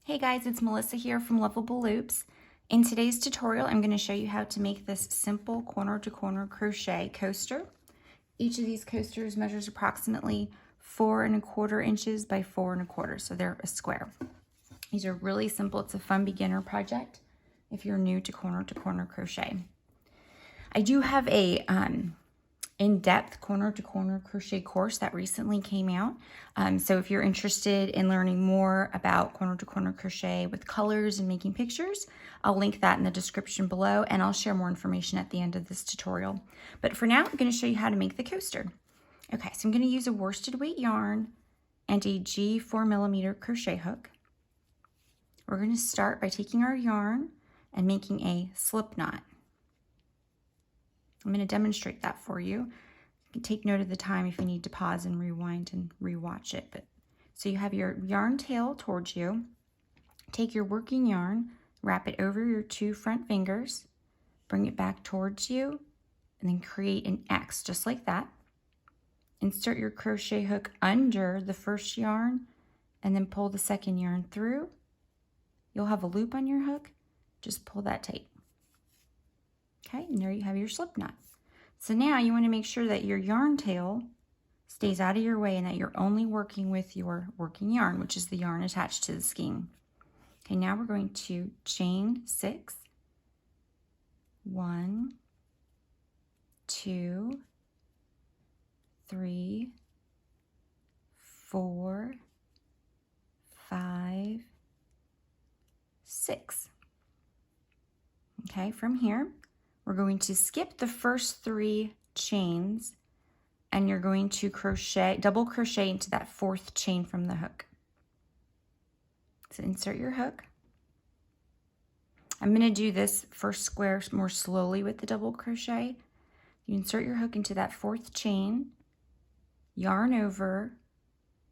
Hey guys, it's Melissa here from Lovable Loops. In today's tutorial, I'm going to show you how to make this simple corner-to-corner crochet coaster. Each of these coasters measures approximately 4¼ inches by 4¼ so they're a square. These are really simple. It's a fun beginner project if you're new to corner-to-corner crochet. I do have a in-depth corner-to-corner crochet course that recently came out. So if you're interested in learning more about corner-to-corner crochet with colors and making pictures, I'll link that in the description below, and I'll share more information at the end of this tutorial. But for now, I'm going to show you how to make the coaster. Okay, so I'm going to use a worsted weight yarn and a G 4mm crochet hook. We're going to start by taking our yarn and making a slip knot. I'm going to demonstrate that for you. You can take note of the time if you need to pause and rewind and rewatch it. So you have your yarn tail towards you. Take your working yarn, wrap it over your 2 front fingers, bring it back towards you, and then create an X just like that. Insert your crochet hook under the first yarn and then pull the second yarn through. You'll have a loop on your hook. Just pull that tight. Okay, and there you have your slip knot. So now you want to make sure that your yarn tail stays out of your way and that you're only working with your working yarn, which is the yarn attached to the skein. Okay, now we're going to chain 6. 1, 2, 3, 4, 5, 6. Okay, from here, we're going to skip the first 3 chains and you're going to crochet, double crochet into that 4th chain from the hook. So insert your hook. I'm going to do this first square more slowly with the double crochet. You insert your hook into that 4th chain, yarn over,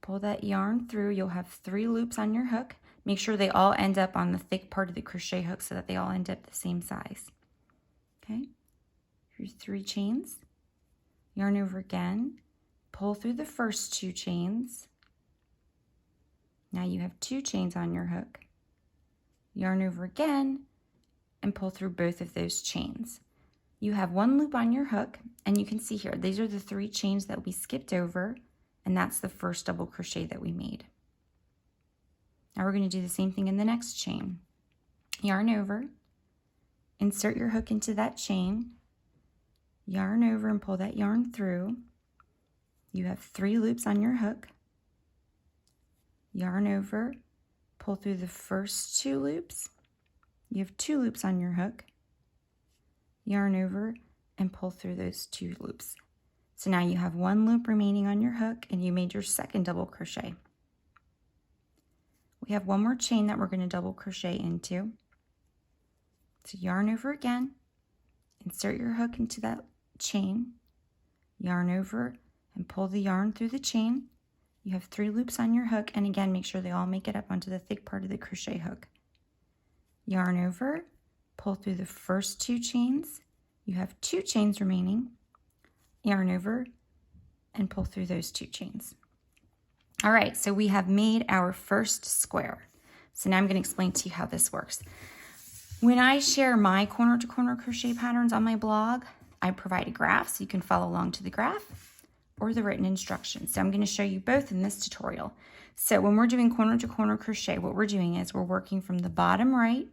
pull that yarn through. You'll have 3 loops on your hook. Make sure they all end up on the thick part of the crochet hook so that they all end up the same size. Okay, here's 3 chains, yarn over again, pull through the first 2 chains. Now you have 2 chains on your hook, yarn over again, and pull through both of those chains. You have 1 loop on your hook, and you can see here, these are the 3 chains that we skipped over, and that's the first double crochet that we made. Now we're going to do the same thing in the next chain. Yarn over, insert your hook into that chain, yarn over and pull that yarn through. You have 3 loops on your hook, yarn over, pull through the first 2 loops. You have 2 loops on your hook, yarn over and pull through those 2 loops. So now you have 1 loop remaining on your hook and you made your second double crochet. We have 1 more chain that we're going to double crochet into. So yarn over again, insert your hook into that chain, yarn over and pull the yarn through the chain. You have 3 loops on your hook, and again make sure they all make it up onto the thick part of the crochet hook. Yarn over, pull through the first 2 chains. You have 2 chains remaining. Yarn over and pull through those 2 chains. All right, so we have made our first square. So now I'm going to explain to you how this works. When I share my corner-to-corner crochet patterns on my blog, I provide a graph so you can follow along to the graph or the written instructions. So I'm going to show you both in this tutorial. So when we're doing corner-to-corner crochet, what we're doing is we're working from the bottom right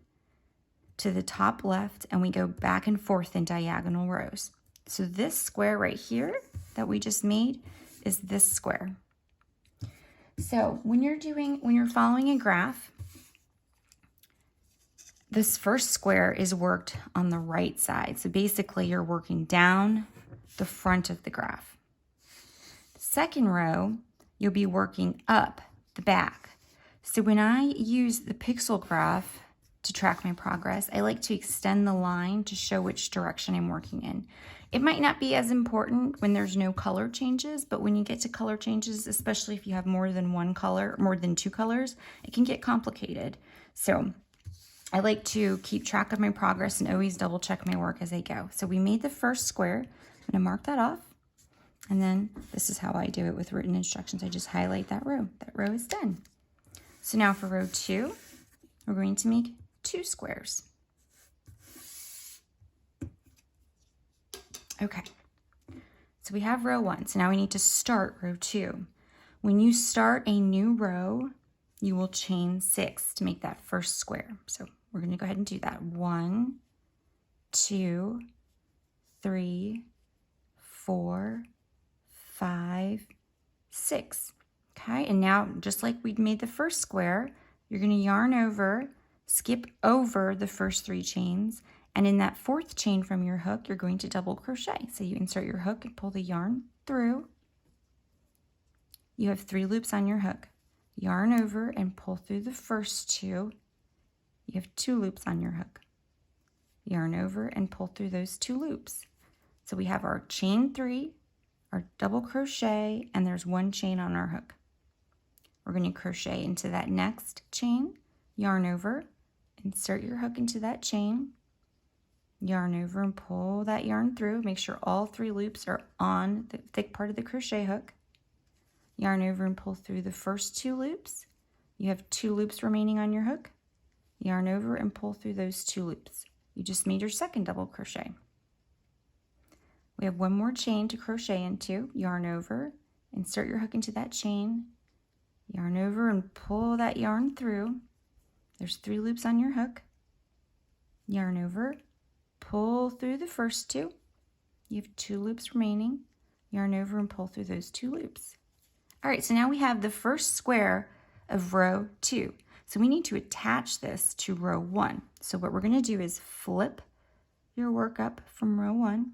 to the top left, and we go back and forth in diagonal rows. So this square right here that we just made is this square. So when you're following a graph, this first square is worked on the right side. So basically you're working down the front of the graph. The second row, you'll be working up the back. So when I use the pixel graph to track my progress, I like to extend the line to show which direction I'm working in. It might not be as important when there's no color changes, but when you get to color changes, especially if you have more than 2 colors, it can get complicated. So I like to keep track of my progress and always double check my work as I go. So we made the first square. I'm going to mark that off. And then this is how I do it with written instructions. I just highlight that row. That row is done. So now for row 2, we're going to make 2 squares. Okay, so we have row 1. So now we need to start row 2. When you start a new row, you will chain 6 to make that first square. So we're going to go ahead and do that. 1, 2, 3, 4, 5, 6. Okay, and now just like we made the first square, you're going to yarn over, skip over the first 3 chains, and in that 4th chain from your hook, you're going to double crochet. So you insert your hook and pull the yarn through. You have 3 loops on your hook. Yarn over and pull through the first 2. You have 2 loops on your hook. Yarn over and pull through those 2 loops. So we have our chain 3, our double crochet, and there's 1 chain on our hook. We're going to crochet into that next chain, yarn over, insert your hook into that chain, yarn over and pull that yarn through. Make sure all 3 loops are on the thick part of the crochet hook. Yarn over and pull through the first 2 loops. You have 2 loops remaining on your hook. Yarn over and pull through those 2 loops. You just made your second double crochet. We have 1 more chain to crochet into. Yarn over, insert your hook into that chain, yarn over and pull that yarn through. There's 3 loops on your hook. Yarn over, pull through the first 2. You have 2 loops remaining. Yarn over and pull through those 2 loops. All right, so now we have the first square of row 2. So we need to attach this to row 1. So what we're going to do is flip your work up from row 1.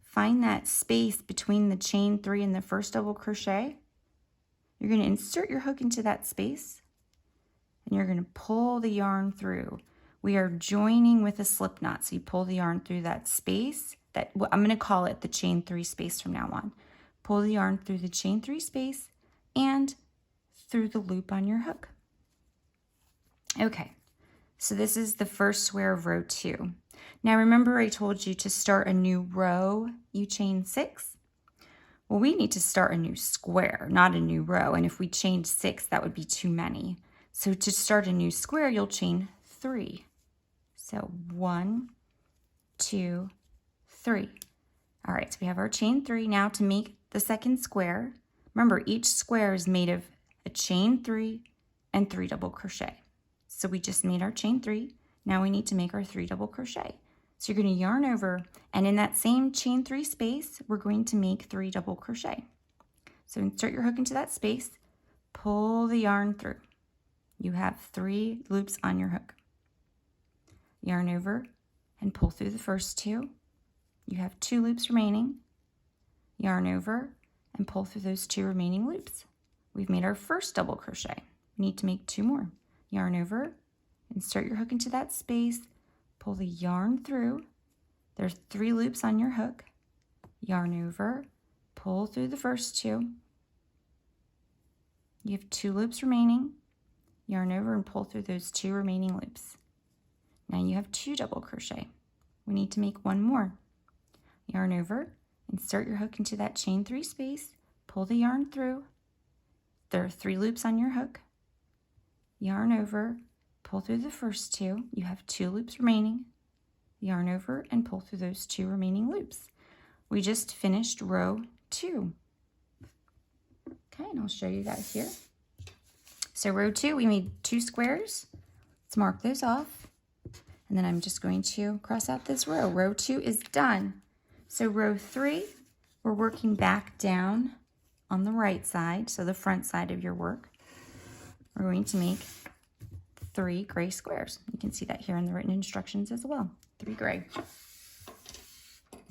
Find that space between the chain 3 and the first double crochet. You're going to insert your hook into that space, and you're going to pull the yarn through. We are joining with a slip knot, so you pull the yarn through that space. I'm going to call it the chain 3 space from now on. Pull the yarn through the chain 3 space and through the loop on your hook. Okay, so this is the first square of row 2. Now remember I told you to start a new row, you chain 6? Well, we need to start a new square, not a new row. And if we chained 6, that would be too many. So to start a new square, you'll chain 3. So 1, 2, 3. All right, so we have our chain 3. Now to make the second square, remember each square is made of a chain 3 and 3 double crochet. So we just made our chain 3. Now we need to make our 3 double crochet. So you're going to yarn over, and in that same chain 3 space, we're going to make 3 double crochet. So insert your hook into that space, pull the yarn through. You have 3 loops on your hook. Yarn over and pull through the first 2. You have 2 loops remaining. Yarn over and pull through those 2 remaining loops. We've made our first double crochet. We need to make 2 more. Yarn over, insert your hook into that space, pull the yarn through. There's 3 loops on your hook. Yarn over, pull through the first 2. You have 2 loops remaining. Yarn over and pull through those 2 remaining loops. Now you have 2 double crochet. We need to make 1 more. Yarn over, insert your hook into that chain 3 space, pull the yarn through. There are 3 loops on your hook. Yarn over, pull through the first 2. You have 2 loops remaining. Yarn over and pull through those 2 remaining loops. We just finished row 2. Okay, and I'll show you that here. So row 2, we made 2 squares. Let's mark those off. And then I'm just going to cross out this row. Row 2 is done. So row 3, we're working back down on the right side, so the front side of your work. We're going to make 3 gray squares. You can see that here in the written instructions as well. 3 gray.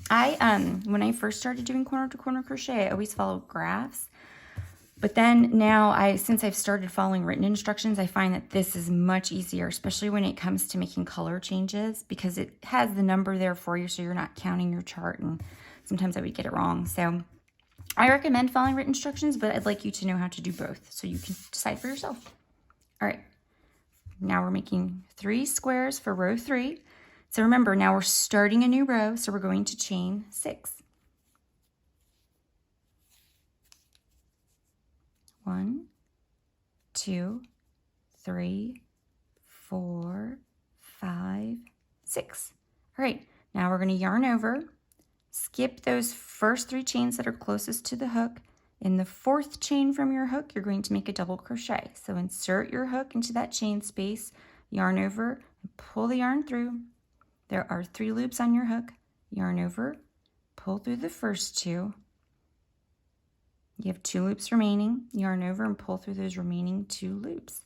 When I first started doing corner to corner crochet, I always followed graphs. But then now, since I've started following written instructions, I find that this is much easier, especially when it comes to making color changes, because it has the number there for you, so you're not counting your chart, and sometimes I would get it wrong. So I recommend following written instructions, but I'd like you to know how to do both, so you can decide for yourself. All right, now we're making 3 squares for row 3. So remember, now we're starting a new row, so we're going to chain 6. 1, 2, 3, 4, 5, 6. All right, now we're going to yarn over, skip those first 3 chains that are closest to the hook. In the 4th chain from your hook, you're going to make a double crochet. So insert your hook into that chain space, yarn over, and pull the yarn through. There are 3 loops on your hook. Yarn over, pull through the first 2. You have 2 loops remaining. Yarn over and pull through those remaining 2 loops.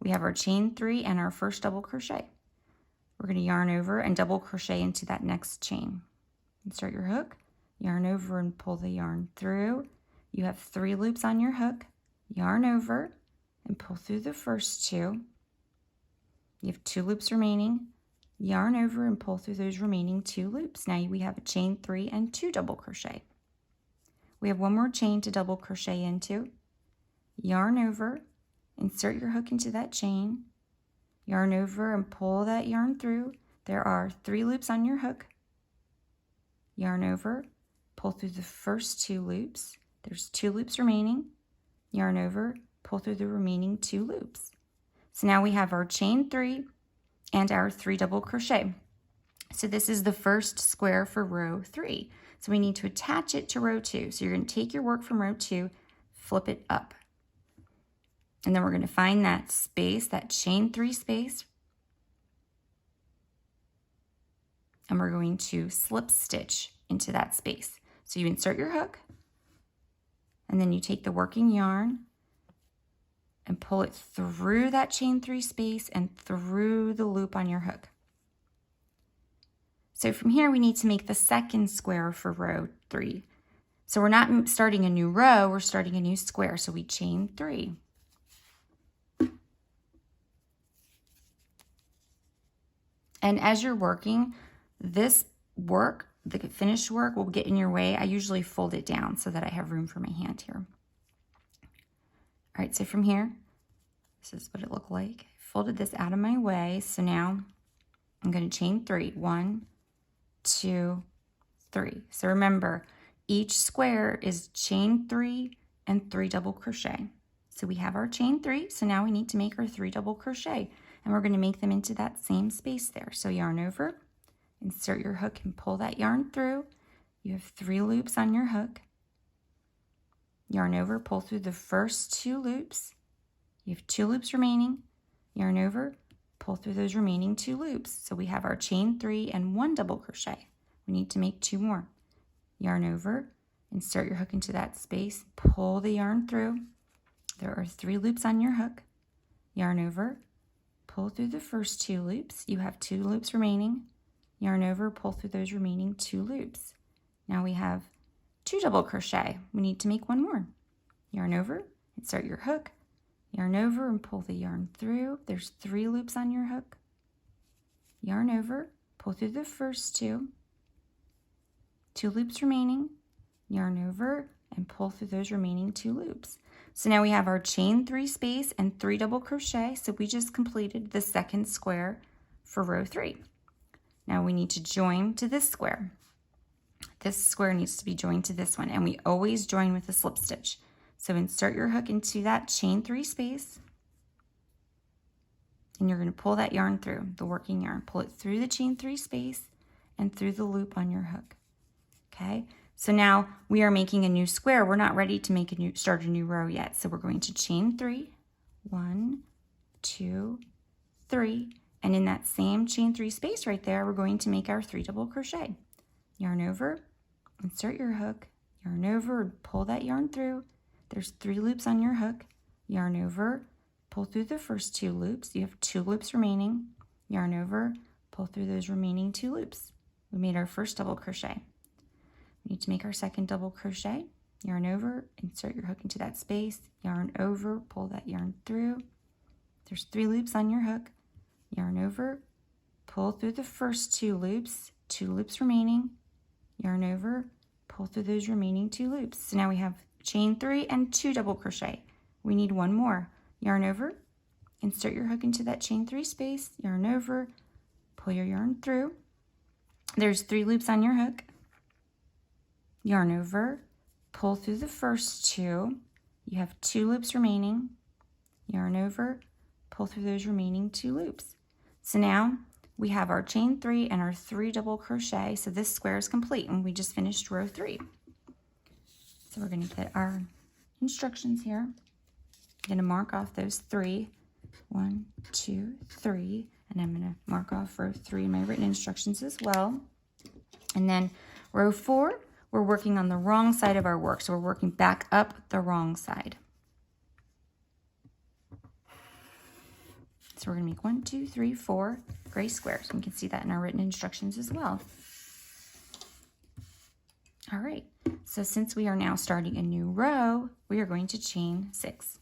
We have our chain 3 and our first double crochet. We're going to yarn over and double crochet into that next chain. Insert your hook, yarn over and pull the yarn through. You have 3 loops on your hook. Yarn over and pull through the first 2. You have 2 loops remaining. Yarn over and pull through those remaining 2 loops. Now we have a chain 3 and 2 double crochet. We have 1 more chain to double crochet into. Yarn over, insert your hook into that chain. Yarn over and pull that yarn through. There are 3 loops on your hook. Yarn over, pull through the first 2 loops. There's 2 loops remaining. Yarn over, pull through the remaining 2 loops. So now we have our chain 3 and our 3 double crochet. So this is the first square for row 3. So we need to attach it to row 2. So you're going to take your work from row 2, flip it up. And then we're going to find that space, that chain 3 space. And we're going to slip stitch into that space. So you insert your hook, and then you take the working yarn and pull it through that chain 3 space and through the loop on your hook. So from here, we need to make the second square for row 3. So we're not starting a new row, we're starting a new square. So we chain 3. And as you're working, this work, the finished work, will get in your way. I usually fold it down so that I have room for my hand here. All right, so from here, this is what it looked like. I folded this out of my way. So now I'm going to chain 3. 1, 2, 3. So remember, each square is chain 3 and 3 double crochet. So we have our chain 3. So now we need to make our 3 double crochet. And we're going to make them into that same space there. So yarn over, insert your hook and pull that yarn through. You have 3 loops on your hook. Yarn over, pull through the first 2 loops. You have 2 loops remaining. Yarn over, pull through those remaining 2 loops. So we have our chain 3 and 1 double crochet. We need to make 2 more. Yarn over, insert your hook into that space, pull the yarn through. There are 3 loops on your hook. Yarn over, pull through the first 2 loops. You have 2 loops remaining. Yarn over, pull through those remaining 2 loops. Now we have 2 double crochet. We need to make 1 more. Yarn over, insert your hook, yarn over and pull the yarn through. There's 3 loops on your hook. Yarn over, pull through the first 2. 2 loops remaining. Yarn over and pull through those remaining 2 loops. So now we have our chain 3 space and 3 double crochet. So we just completed the second square for row 3. Now we need to join to this square. This square needs to be joined to this one, and we always join with a slip stitch. So insert your hook into that chain 3 space, and you're going to pull that yarn through, the working yarn. Pull it through the chain 3 space and through the loop on your hook. Okay, so now we are making a new square. We're not ready to make start a new row yet. So we're going to chain 3, 1, 2, 3, and in that same chain 3 space right there, we're going to make our 3 double crochet. Yarn over, insert your hook, yarn over, and pull that yarn through. There's 3 loops on your hook. Yarn over, pull through the first 2 loops. You have 2 loops remaining. Yarn over, pull through those remaining 2 loops. We made our first double crochet. We need to make our second double crochet. Yarn over, insert your hook into that space. Yarn over, pull that yarn through. There's 3 loops on your hook. Yarn over, pull through the first 2 loops. 2 loops remaining. Yarn over, pull through those remaining 2 loops. So now we have chain 3 and 2 double crochet. We need 1 more. Yarn over, insert your hook into that chain 3 space, yarn over, pull your yarn through. There's 3 loops on your hook. Yarn over, pull through the first 2. You have 2 loops remaining. Yarn over, pull through those remaining 2 loops. So now we have our chain 3 and our 3 double crochet. So this square is complete and we just finished row 3. So we're going to get our instructions here. I'm going to mark off those 3. 1, 2, 3. And I'm going to mark off row 3 in my written instructions as well. And then row 4, we're working on the wrong side of our work. So we're working back up the wrong side. So we're going to make 1, 2, 3, 4 gray squares. And you can see that in our written instructions as well. All right, so since we are now starting a new row, we are going to chain 6.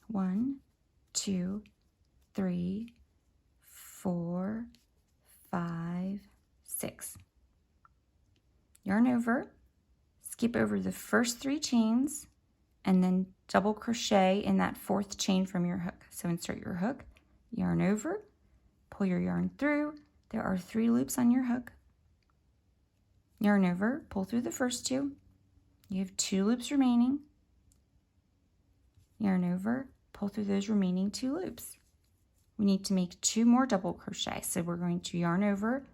1, 2, 3, 4, 5, 6. Yarn over, skip over the first 3 chains, and then double crochet in that 4th chain from your hook. So insert your hook, yarn over, pull your yarn through. There are 3 loops on your hook. Yarn over, pull through the first 2. You have 2 loops remaining. Yarn over, pull through those remaining 2 loops. We need to make 2 more double crochet. So we're going to yarn over,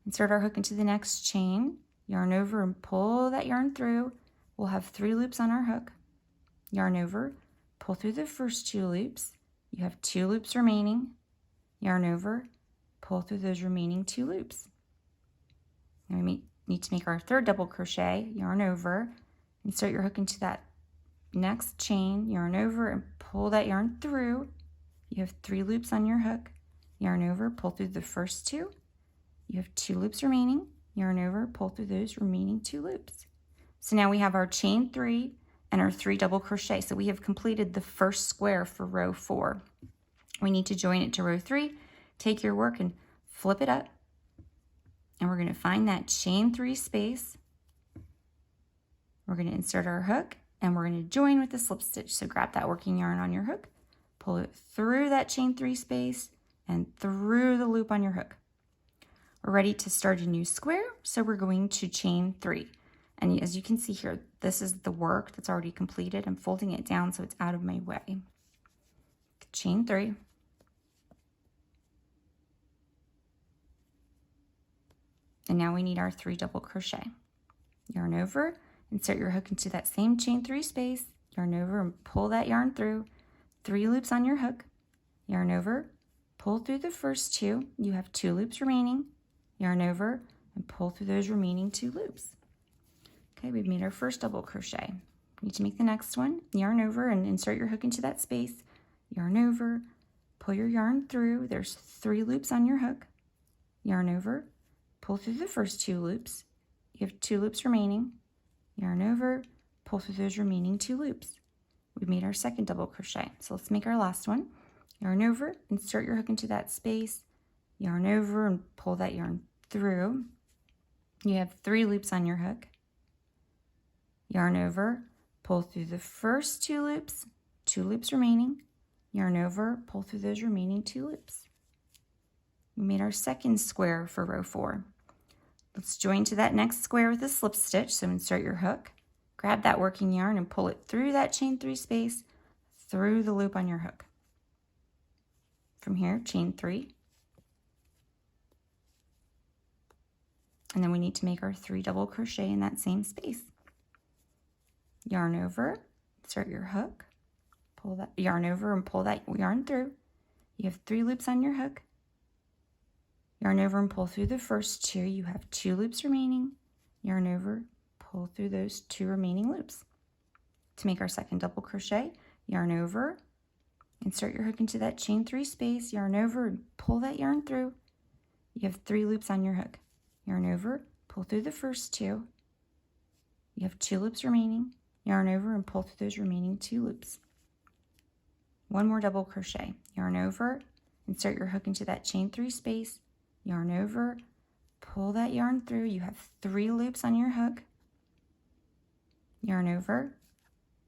insert our hook into the next chain, yarn over and pull that yarn through. We'll have 3 loops on our hook. Yarn over, pull through the first 2 loops. You have 2 loops remaining. Yarn over, pull through those remaining 2 loops. Now we need to make our 3rd double crochet. Yarn over, insert your hook into that next chain, yarn over and pull that yarn through. You have 3 loops on your hook. Yarn over, pull through the first 2. You have 2 loops remaining. Yarn over, pull through those remaining 2 loops. So now we have our chain 3 and our 3 double crochet. So we have completed the first square for row 4. We need to join it to row 3. Take your work and flip it up. And we're going to find that chain 3 space. We're going to insert our hook and we're going to join with the slip stitch. So grab that working yarn on your hook, pull it through that chain 3 space and through the loop on your hook. We're ready to start a new square. So we're going to chain 3. And as you can see here, this is the work that's already completed. I'm folding it down so it's out of my way. Chain 3. And now we need our 3 double crochet. Yarn over, insert your hook into that same chain 3 space, yarn over and pull that yarn through. 3 loops on your hook. Yarn over, pull through the first 2. You have 2 loops remaining. Yarn over and pull through those remaining 2 loops. Okay, we've made our first double crochet. We need to make the next one. Yarn over and insert your hook into that space. Yarn over, pull your yarn through. There's 3 loops on your hook. Yarn over, pull through the first 2 loops. You have 2 loops remaining. Yarn over, pull through those remaining 2 loops. We've made our second double crochet. So let's make our last one. Yarn over, insert your hook into that space. Yarn over and pull that yarn through. You have 3 loops on your hook. Yarn over, pull through the first 2 loops, 2 loops remaining. Yarn over, pull through those remaining 2 loops. We made our second square for row 4. Let's join to that next square with a slip stitch. So insert your hook, grab that working yarn and pull it through that chain 3 space, through the loop on your hook. From here, chain 3. And then we need to make our 3 double crochet in that same space. Yarn over, insert your hook, pull that yarn over and pull that yarn through. You have 3 loops on your hook. Yarn over and pull through the first 2. You have 2 loops remaining. Yarn over, pull through those 2 remaining loops. To make our second double crochet, yarn over, insert your hook into that chain 3 space, yarn over and pull that yarn through. You have 3 loops on your hook. Yarn over, pull through the first 2. You have 2 loops remaining. Yarn over and pull through those remaining 2 loops. 1 more double crochet. Yarn over, insert your hook into that chain 3 space, yarn over, pull that yarn through. You have 3 loops on your hook. Yarn over,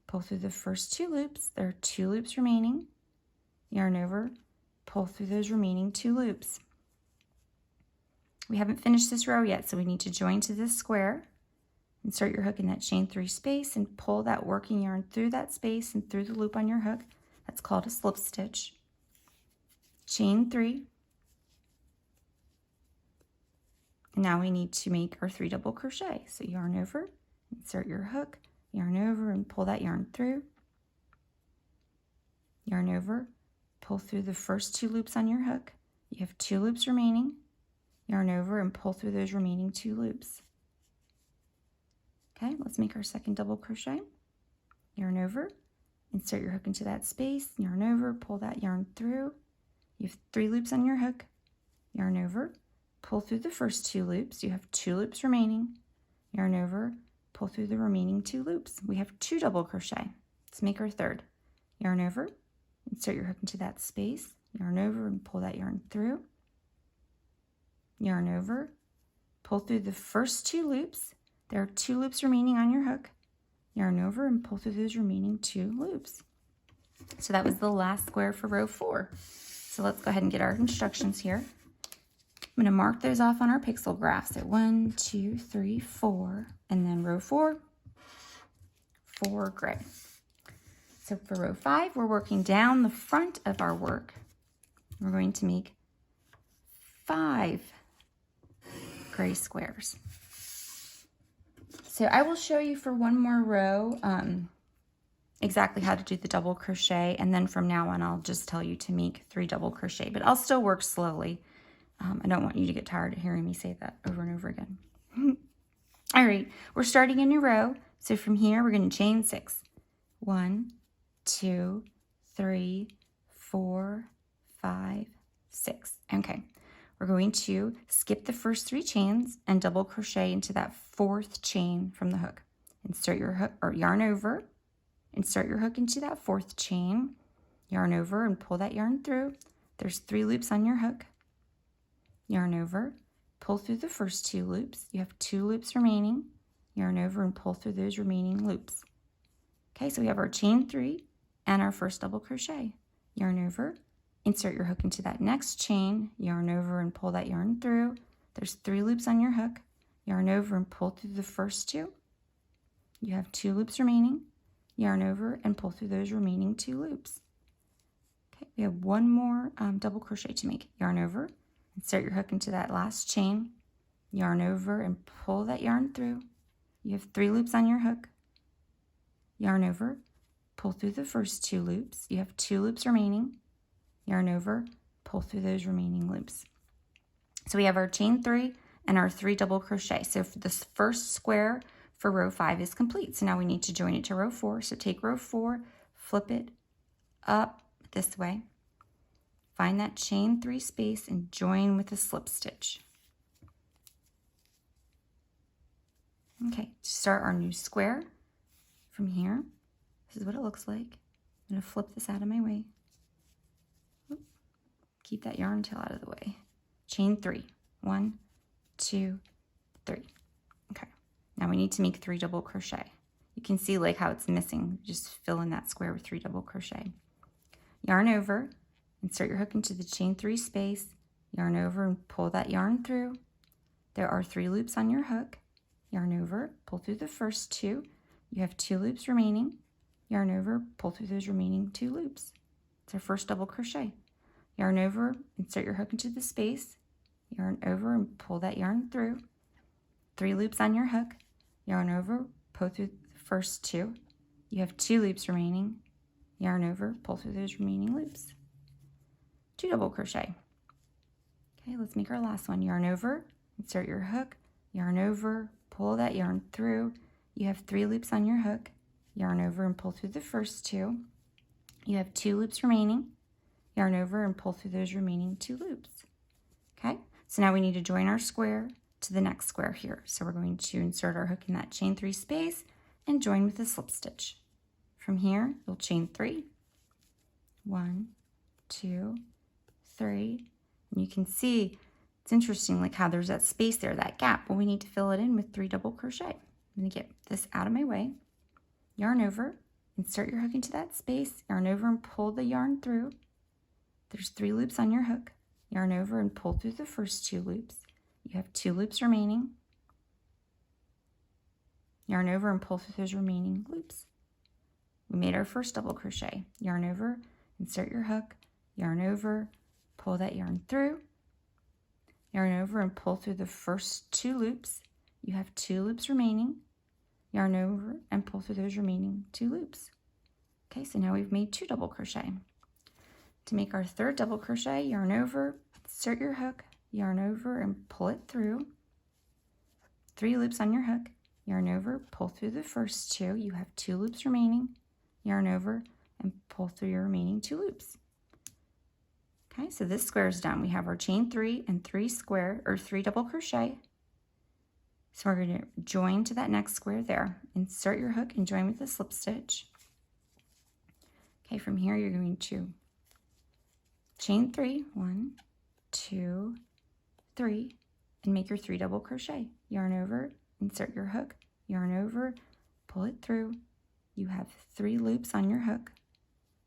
pull through the first 2 loops. There are 2 loops remaining. Yarn over, pull through those remaining 2 loops. We haven't finished this row yet, so we need to join to this square. Insert your hook in that chain 3 space and pull that working yarn through that space and through the loop on your hook. That's called a slip stitch. Chain 3. And now we need to make our 3 double crochet. So yarn over, insert your hook, yarn over and pull that yarn through. Yarn over, pull through the first 2 loops on your hook. You have 2 loops remaining. Yarn over and pull through those remaining 2 loops. Okay, let's make our second double crochet. Yarn over, insert your hook into that space, yarn over, pull that yarn through. You have 3 loops on your hook. Yarn over, pull through the first 2 loops. You have 2 loops remaining. Yarn over, pull through the remaining 2 loops. We have 2 double crochet. Let's make our third. Yarn over, insert your hook into that space, yarn over and pull that yarn through. Yarn over, pull through the first 2 loops. There are 2 loops remaining on your hook. Yarn over and pull through those remaining 2 loops. So that was the last square for row 4. So let's go ahead and get our instructions here. I'm going to mark those off on our pixel graph. So 1, 2, 3, 4, and then row 4, 4 gray. So for row 5, we're working down the front of our work. We're going to make 5 gray squares. So I will show you for one more row exactly how to do the double crochet, and then from now on I'll just tell you to make 3 double crochet, but I'll still work slowly. I don't want you to get tired of hearing me say that over and over again. All right, we're starting a new row. So from here we're going to chain 6. 1, 2, 3, 4, 5, 6. Okay. We're going to skip the first 3 chains and double crochet into that 4th chain from the hook. Insert your hook or yarn over, insert your hook into that 4th chain, yarn over and pull that yarn through. There's 3 loops on your hook. Yarn over, pull through the first 2 loops. You have 2 loops remaining. Yarn over and pull through those remaining loops. Okay, so we have our chain 3 and our first double crochet. Yarn over, insert your hook into that next chain, yarn over and pull that yarn through. There's 3 loops on your hook. Yarn over and pull through the first 2. You have 2 loops remaining. Yarn over and pull through those remaining 2 loops. Okay, we have one more double crochet to make. Yarn over, insert your hook into that last chain, yarn over and pull that yarn through. You have 3 loops on your hook. Yarn over, pull through the first 2 loops. You have 2 loops remaining. Yarn over, pull through those remaining loops. So we have our chain 3 and our 3 double crochet. So this first square for row 5 is complete. So now we need to join it to row 4. So take row 4, flip it up this way, find that chain 3 space and join with a slip stitch. Okay, to start our new square from here, this is what it looks like. I'm going to flip this out of my way. Keep that yarn tail out of the way. Chain 3. 1, 2, 3. Okay. Now we need to make 3 double crochet. You can see like how it's missing. Just fill in that square with 3 double crochet. Yarn over, insert your hook into the chain 3 space, yarn over and pull that yarn through. There are 3 loops on your hook. Yarn over, pull through the first 2. You have 2 loops remaining. Yarn over, pull through those remaining 2 loops. It's our first double crochet. Yarn over, insert your hook into the space, yarn over and pull that yarn through. 3 loops on your hook. Yarn over, pull through the first 2. You have 2 loops remaining. Yarn over, pull through those remaining loops. 2 double crochet. Okay, let's make our last one. Yarn over, insert your hook, yarn over, pull that yarn through. You have 3 loops on your hook. Yarn over and pull through the first 2. You have 2 loops remaining. Yarn over and pull through those remaining 2 loops. Okay, so now we need to join our square to the next square here. So we're going to insert our hook in that chain 3 space and join with a slip stitch. From here, you'll chain 3. 1, 2, 3. And you can see it's interesting like how there's that space there, that gap. Well, we need to fill it in with 3 double crochet. I'm going to get this out of my way. Yarn over, insert your hook into that space, yarn over and pull the yarn through. There's 3 loops on your hook. Yarn over and pull through the first 2 loops. You have 2 loops remaining. Yarn over and pull through those remaining loops. We made our first double crochet. Yarn over, insert your hook, yarn over, pull that yarn through, yarn over and pull through the first 2 loops. You have 2 loops remaining. Yarn over and pull through those remaining 2 loops. Okay, so now we've made 2 double crochet. To make our 3rd double crochet, yarn over, insert your hook, yarn over and pull it through. 3 loops on your hook, yarn over, pull through the first 2. You have 2 loops remaining. Yarn over and pull through your remaining 2 loops. Okay, so this square is done. We have our chain 3 and 3 double crochet. So we're going to join to that next square there. Insert your hook and join with a slip stitch. Okay, from here you're going to chain 3, 1, 2, 3, and make your 3 double crochet. Yarn over, insert your hook, yarn over, pull it through. You have 3 loops on your hook.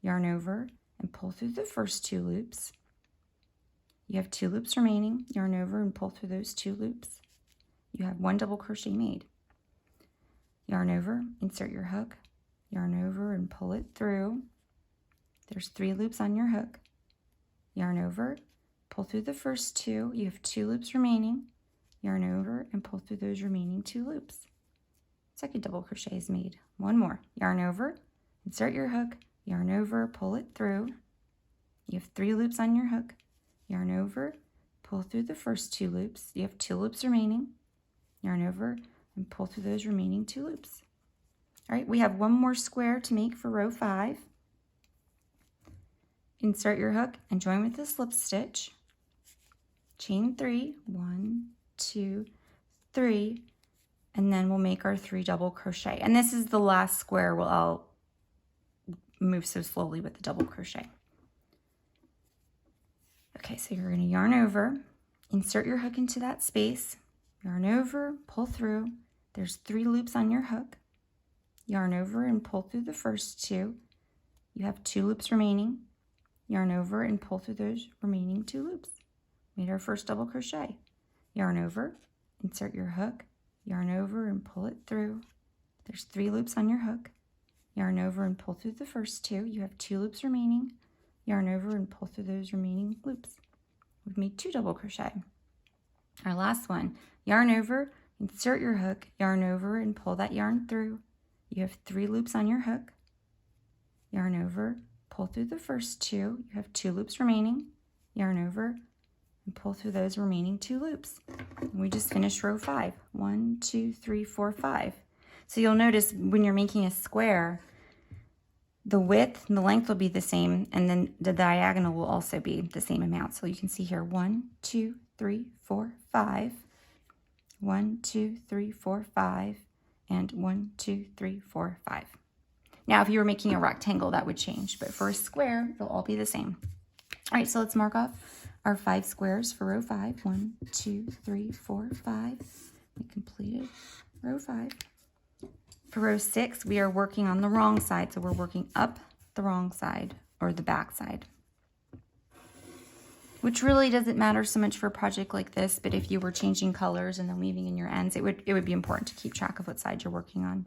Yarn over and pull through the first 2 loops. You have 2 loops remaining. Yarn over and pull through those 2 loops. You have 1 double crochet made. Yarn over, insert your hook, yarn over and pull it through. There's 3 loops on your hook. Yarn over, pull through the first 2. You have 2 loops remaining. Yarn over and pull through those remaining 2 loops. 2nd double crochet is made. 1 more. Yarn over, insert your hook, yarn over, pull it through. You have 3 loops on your hook. Yarn over, pull through the first 2 loops. You have 2 loops remaining. Yarn over and pull through those remaining 2 loops. All right, we have 1 more square to make for row 5. Insert your hook and join with a slip stitch. Chain 3, 1, 2, 3, and then we'll make our 3 double crochet. And this is the last square where I'll move so slowly with the double crochet. Okay, so you're going to yarn over, insert your hook into that space, yarn over, pull through. There's 3 loops on your hook. Yarn over and pull through the first 2. You have 2 loops remaining. Yarn over and pull through those remaining 2 loops. Made our first double crochet. Yarn over, insert your hook, yarn over and pull it through. There's 3 loops on your hook. Yarn over and pull through the first 2. You have 2 loops remaining. Yarn over and pull through those remaining loops. We've made 2 double crochet. Our last one, yarn over, insert your hook, yarn over and pull that yarn through. You have 3 loops on your hook. Yarn over, pull through the first 2. You have 2 loops remaining. Yarn over and pull through those remaining 2 loops. And we just finished row 5. 1, 2, 3, 4, 5. So you'll notice when you're making a square, the width and the length will be the same, and then the diagonal will also be the same amount. So you can see here 1, 2, 3, 4, 5. 1, 2, 3, 4, 5. And 1, 2, 3, 4, 5. Now, if you were making a rectangle, that would change, but for a square, they'll all be the same. All right, so let's mark off our 5 squares for row 5. 1, 2, 3, 4, 5. We completed row 5. For row 6, we are working on the wrong side, so we're working up the wrong side, or the back side, which really doesn't matter so much for a project like this, but if you were changing colors and then weaving in your ends, it would be important to keep track of what side you're working on.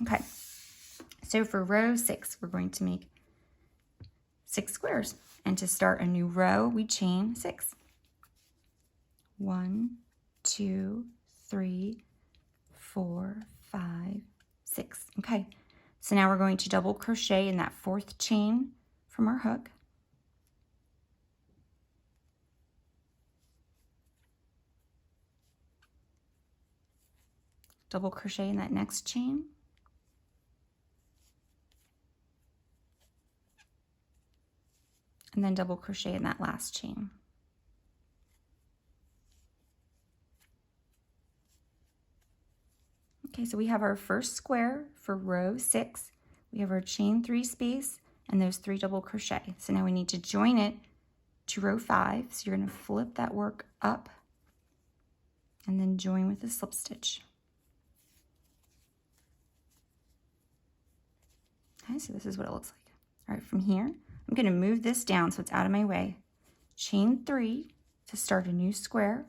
Okay, so for row 6, we're going to make 6 squares, and to start a new row, we chain 6. 1, 2, 3, 4, 5, 6. Okay, so now we're going to double crochet in that 4th chain from our hook. Double crochet in that next chain. And then double crochet in that last chain. Okay, so we have our first square for row 6. We have our chain 3 space and those 3 double crochet. So now we need to join it to row 5. So you're going to flip that work up and then join with a slip stitch. Okay, so this is what it looks like. All right, from here, I'm going to move this down so it's out of my way. Chain 3 to start a new square,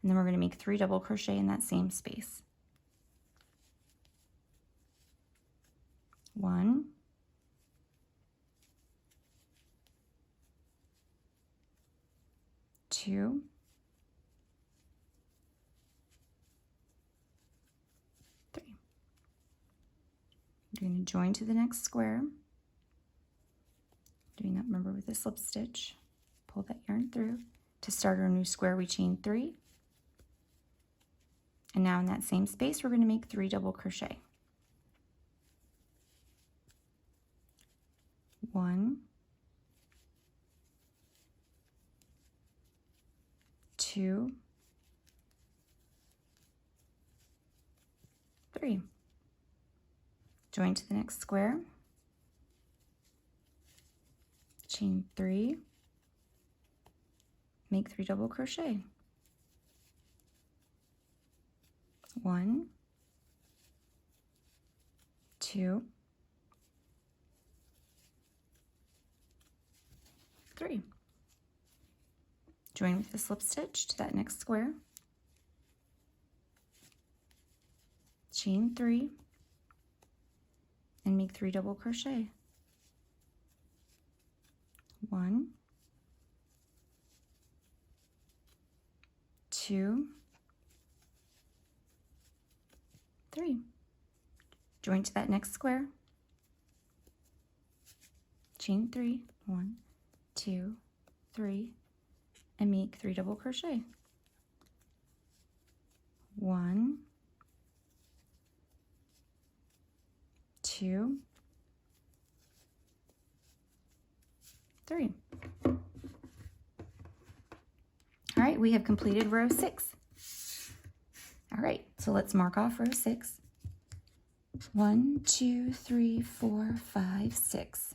and then we're going to make 3 double crochet in that same space. 1, 2, 3. You're going to join to the next square. Doing that, remember, with a slip stitch. Pull that yarn through. To start our new square, we chain 3. And now in that same space, we're going to make 3 double crochet. 1, 2, 3. Join to the next square. Chain 3. Make 3 double crochet. 1, 2, 3. Join with the slip stitch to that next square. Chain 3 and make 3 double crochet. 1, 2, 3. Join to that next square. Chain 3, 1, 2, 3, and make 3 double crochet. 1, 2, 3. All right, we have completed row 6. All right, so let's mark off row 6. 1, 2, 3, 4, 5, 6.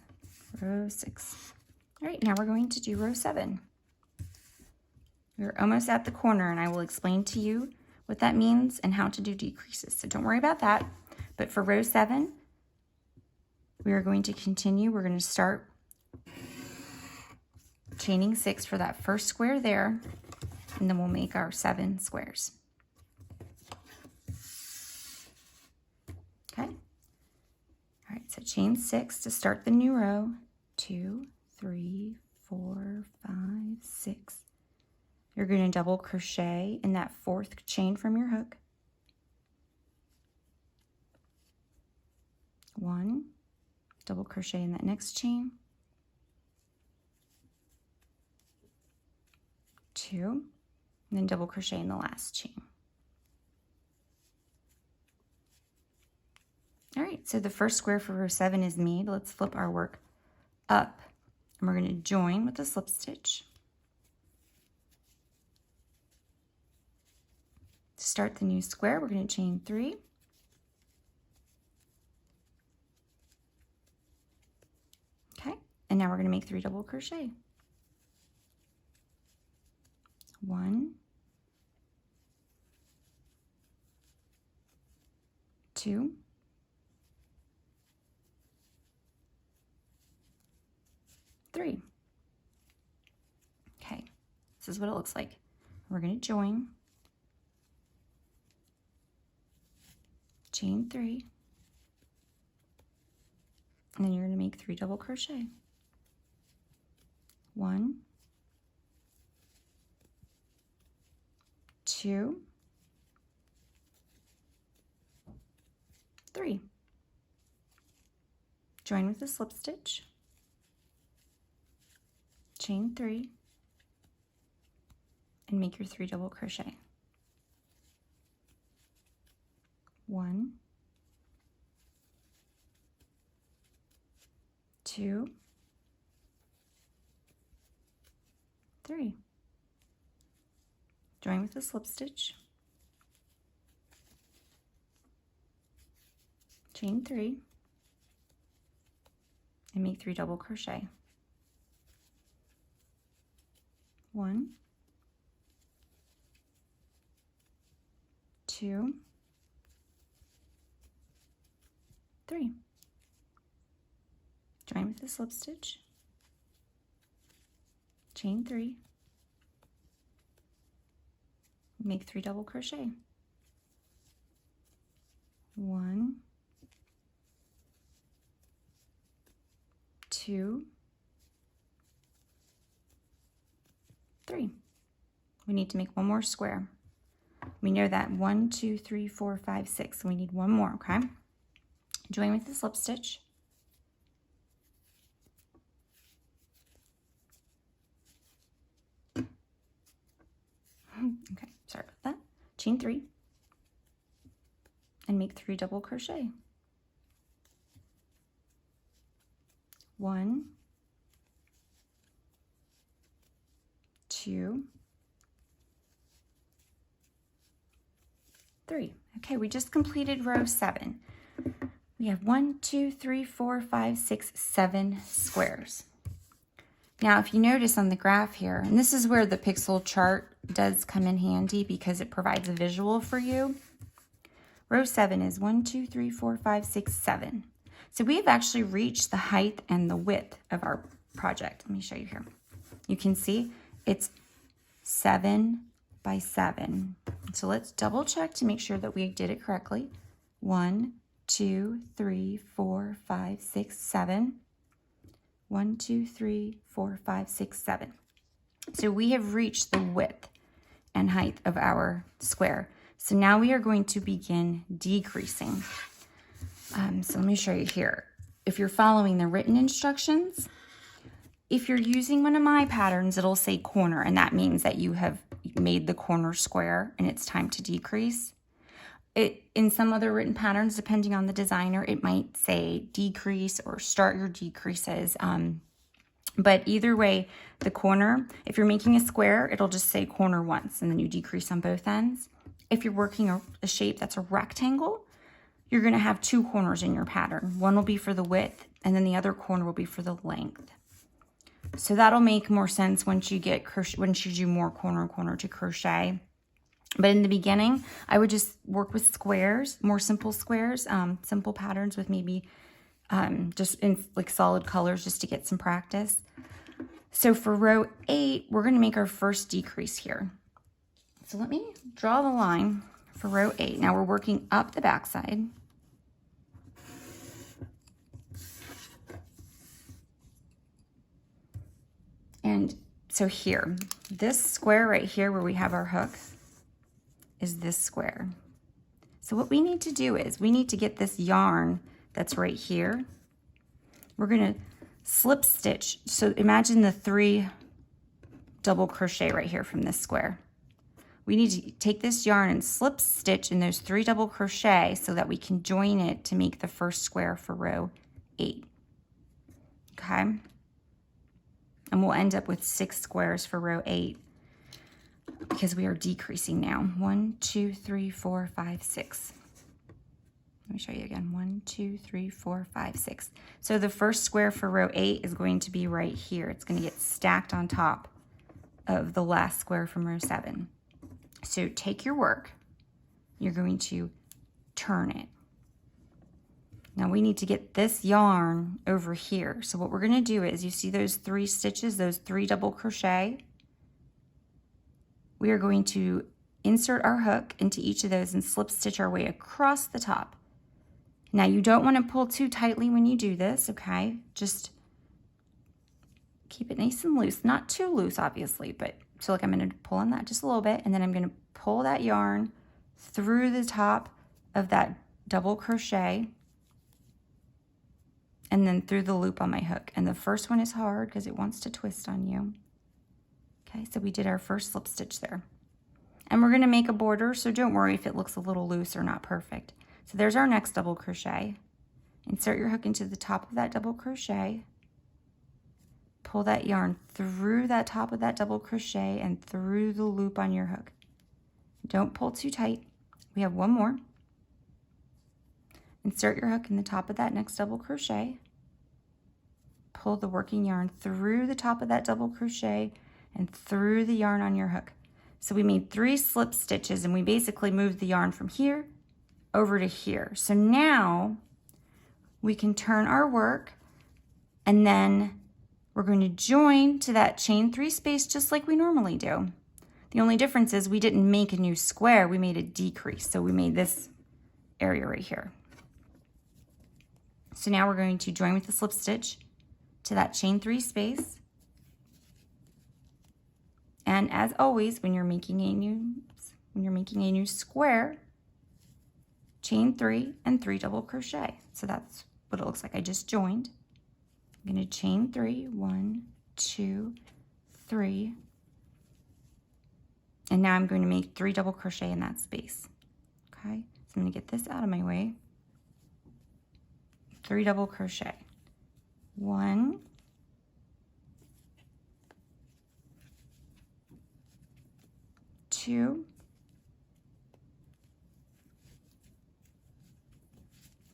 Row 6. All right, now we're going to do row 7. We're almost at the corner, and I will explain to you what that means and how to do decreases. So don't worry about that. But for row 7, we are going to continue. We're going to start chaining 6 for that first square there, and then we'll make our 7 squares. Okay. All right, so chain 6 to start the new row. 2, 3, 4, 5, 6. You're going to double crochet in that 4th chain from your hook. 1, double crochet in that next chain. 2, and then double crochet in the last chain. All right, so the first square for row 7 is made. Let's flip our work up, and we're going to join with a slip stitch. To start the new square, we're going to chain 3. Okay, and now we're going to make 3 double crochet. 1, 2, 3. Okay, this is what it looks like. We're going to join, chain 3, and then you're going to make 3 double crochet. 1, 2, 3. Join with a slip stitch, chain 3, and make your 3 double crochet. 1, 2, 3. Join with a slip stitch, chain 3, and make 3 double crochet. 1, 2, 3. Join with the slip stitch, chain 3, make 3 double crochet. 1, 2, 3. We need to make one more square. We know that 1, 2, 3, 4, 5, 6. So we need one more, okay? Join with the slip stitch. Okay, sorry about that. Chain 3 and make 3 double crochet. 1, 2, 3. Okay, we just completed row 7. We have 1, 2, 3, 4, 5, 6, 7 squares. Now, if you notice on the graph here, and this is where the pixel chart does come in handy because it provides a visual for you. Row 7 is 1, 2, 3, 4, 5, 6, 7. So we've actually reached the height and the width of our project. Let me show you here. You can see it's 7 by 7. So let's double check to make sure that we did it correctly. 1, 2, 3, 4, 5, 6, 7. 1, 2, 3, 4, 5, 6, 7. So we have reached the width and height of our square. So now we are going to begin decreasing. So let me show you here. If you're following the written instructions, if you're using one of my patterns, it'll say corner, and that means that you have made the corner square and it's time to decrease. In some other written patterns, depending on the designer, it might say decrease or start your decreases. But either way, the corner, if you're making a square, it'll just say corner once and then you decrease on both ends. If you're working a shape that's a rectangle, you're going to have 2 corners in your pattern. One will be for the width and then the other corner will be for the length. So that'll make more sense once you do more corner to crochet. But in the beginning, I would just work with squares, more simple squares, simple patterns with maybe just in like solid colors just to get some practice. So for row 8, we're going to make our first decrease here. So let me draw the line for row 8. Now we're working up the back side. And so here, this square right here where we have our hook is this square. So what we need to do is we need to get this yarn that's right here. We're going to slip stitch. So imagine the 3 double crochet right here from this square. We need to take this yarn and slip stitch in those 3 double crochet so that we can join it to make the first square for row 8. Okay? And we'll end up with 6 squares for row 8 because we are decreasing now. 1, 2, 3, 4, 5, 6. Let me show you again. 1, 2, 3, 4, 5, 6. So the first square for row 8 is going to be right here. It's going to get stacked on top of the last square from row 7. So take your work. You're going to turn it. Now we need to get this yarn over here. So what we're going to do is, you see those 3 stitches, those 3 double crochet? We are going to insert our hook into each of those and slip stitch our way across the top. Now you don't want to pull too tightly when you do this, okay? Just keep it nice and loose. Not too loose, obviously, but so like I'm going to pull on that just a little bit, and then I'm going to pull that yarn through the top of that double crochet and then through the loop on my hook. And the first one is hard because it wants to twist on you. Okay, so we did our first slip stitch there. And we're going to make a border, so don't worry if it looks a little loose or not perfect. So there's our next double crochet. Insert your hook into the top of that double crochet. Pull that yarn through that top of that double crochet and through the loop on your hook. Don't pull too tight. We have one more. Insert your hook in the top of that next double crochet. Pull the working yarn through the top of that double crochet and through the yarn on your hook. So we made 3 slip stitches and we basically moved the yarn from here over to here. So now we can turn our work and then we're going to join to that chain 3 space just like we normally do. The only difference is we didn't make a new square, we made a decrease. So we made this area right here. So now we're going to join with the slip stitch to that chain 3 space And as always, when you're making a new square, chain 3 and 3 double crochet. So that's what it looks like. I just joined. I'm going to chain 3, 1, 2, 3. And now I'm going to make 3 double crochet in that space. Okay, so I'm going to get this out of my way. 3 double crochet. 1, 2,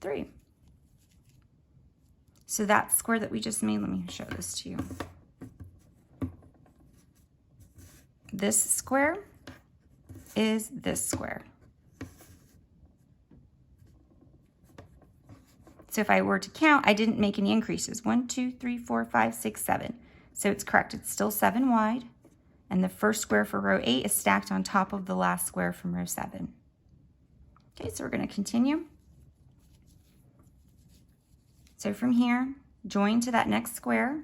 3. So that square that we just made, let me show this to you. This square is this square. So if I were to count, I didn't make any increases. 1, 2, 3, 4, 5, 6, 7. So it's correct. It's still 7 wide. And the first square for row 8 is stacked on top of the last square from row 7. Okay, so we're going to continue. So from here, join to that next square.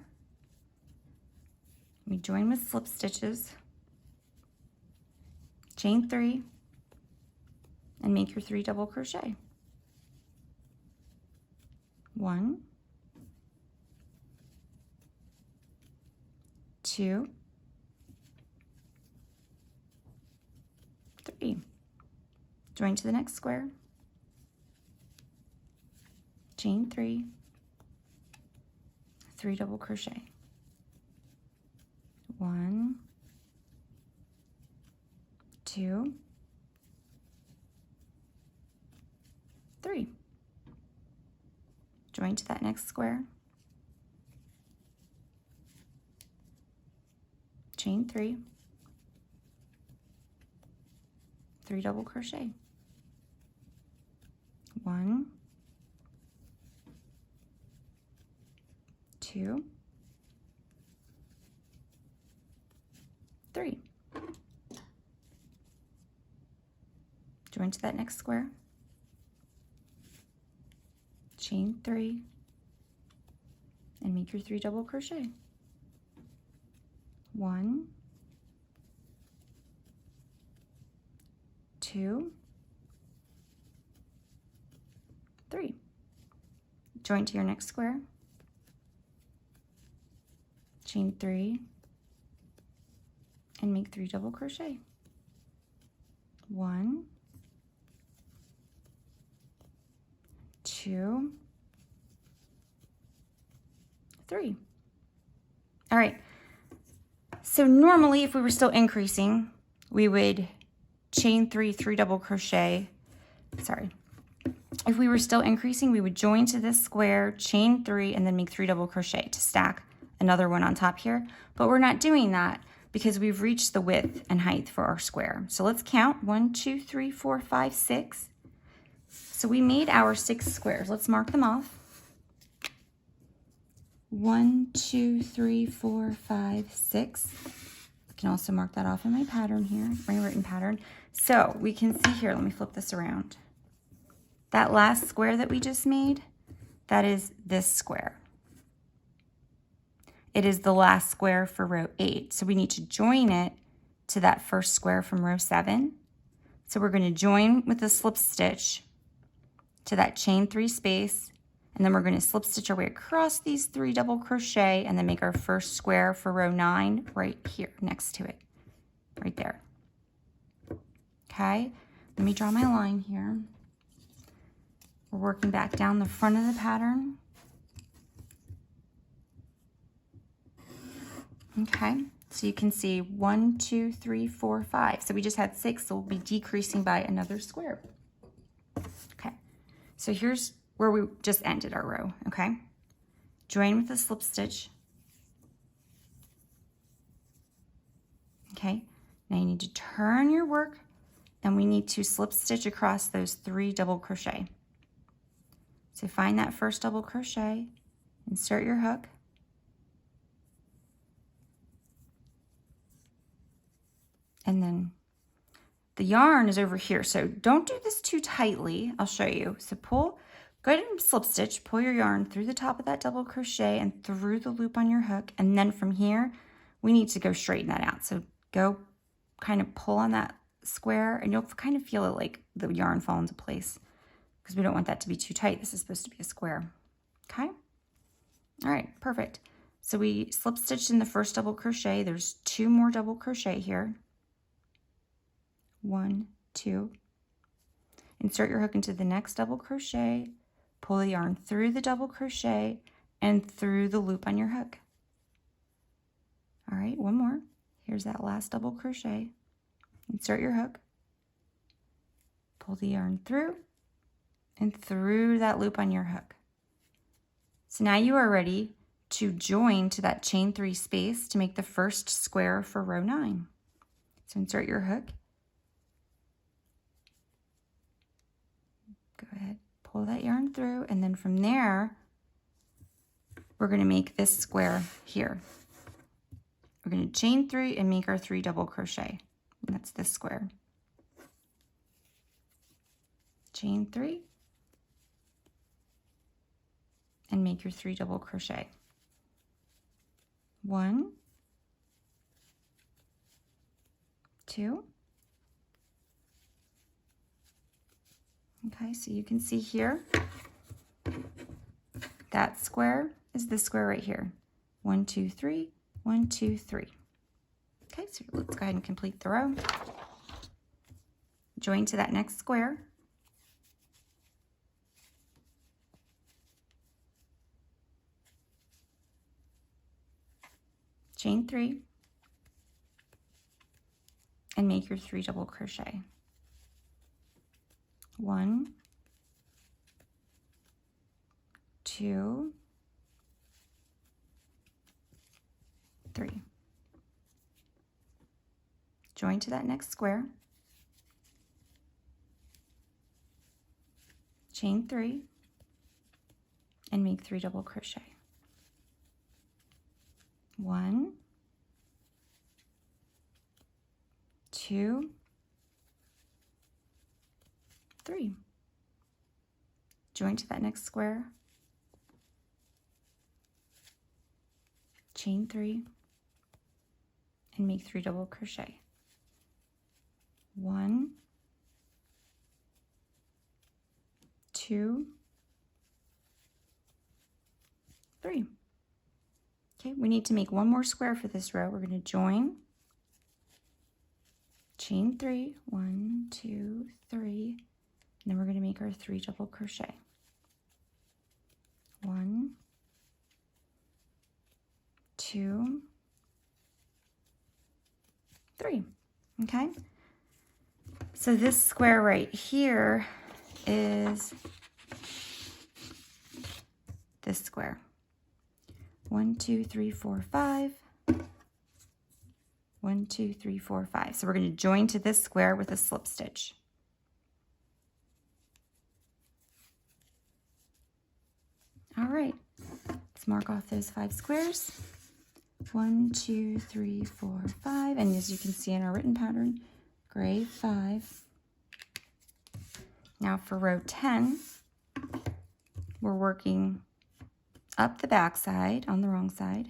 We join with slip stitches. Chain 3 and make your 3 double crochet. 1, 2, 3. Join to the next square. Chain 3, 3 double crochet. 1, 2, 3. Join to that next square. Chain 3, 3 double crochet. 1, 2, 3. Join to that next square. Chain 3 and make your 3 double crochet. 1, 2, 3. Join to your next square. Chain 3 and make 3 double crochet. 1, 2, 3. All right. So normally if we were still increasing, we would chain 3, 3 double crochet. Sorry. If we were still increasing, we would join to this square, chain 3, and then make 3 double crochet to stack another one on top here. But we're not doing that because we've reached the width and height for our square. So let's count. 1, 2, 3, 4, 5, 6. So we made our 6 squares. Let's mark them off. 1, 2, 3, 4, 5, 6. I can also mark that off in my pattern here, my written pattern. So we can see here, let me flip this around. That last square that we just made, that is this square. It is the last square for row 8. So we need to join it to that first square from row 7. So we're going to join with a slip stitch to that chain 3 space, and then we're going to slip stitch our way across these 3 double crochet and then make our first square for row 9 right here next to it, right there. Okay, let me draw my line here. We're working back down the front of the pattern. Okay, so you can see 1, 2, 3, 4, 5. So we just had 6, so we'll be decreasing by another square. Okay, so here's where we just ended our row, okay? Join with a slip stitch. Okay, now you need to turn your work and we need to slip stitch across those 3 double crochet. So find that first double crochet, insert your hook, and then the yarn is over here. So don't do this too tightly. I'll show you. So pull, go ahead and slip stitch, pull your yarn through the top of that double crochet and through the loop on your hook. And then from here, we need to go straighten that out. So go kind of pull on that square, and you'll kind of feel it like the yarn fall into place because we don't want that to be too tight. This is supposed to be a square. Okay? All right, perfect. So we slip stitched in the first double crochet. There's 2 more double crochet here. 1, 2. Insert your hook into the next double crochet, pull the yarn through the double crochet and through the loop on your hook. All right, one more. Here's that last double crochet. Insert your hook, pull the yarn through and through that loop on your hook. So now you are ready to join to that chain 3 space to make the first square for row 9. So insert your hook. Go ahead, pull that yarn through, and then from there, we're going to make this square here. We're going to chain 3 and make our 3 double crochet. And that's this square. Chain 3 and make your 3 double crochet. 1, 2. Okay, so you can see here, that square is this square right here. 1, 2, 3, 1, 2, 3. Okay, so let's go ahead and complete the row. Join to that next square. Chain 3 and make your 3 double crochet. 1, 2, 3. Join to that next square. Chain 3 and make 3 double crochet. 1, 2, 3. Join to that next square. Chain 3 and make 3 double crochet. 1, 2, 3. Okay, we need to make 1 more square for this row. We're going to join, chain 3, 1, 2, 3, and then we're going to make our 3 double crochet. 1, 2, 3. Okay, so this square right here is this square. 1, 2, 3, 4, 5. 1, 2, 3, 4, 5. So we're going to join to this square with a slip stitch. All right, let's mark off those 5 squares. 1, 2, 3, 4, 5. And as you can see in our written pattern, gray 5. Now for row 10, we're working up the back side on the wrong side.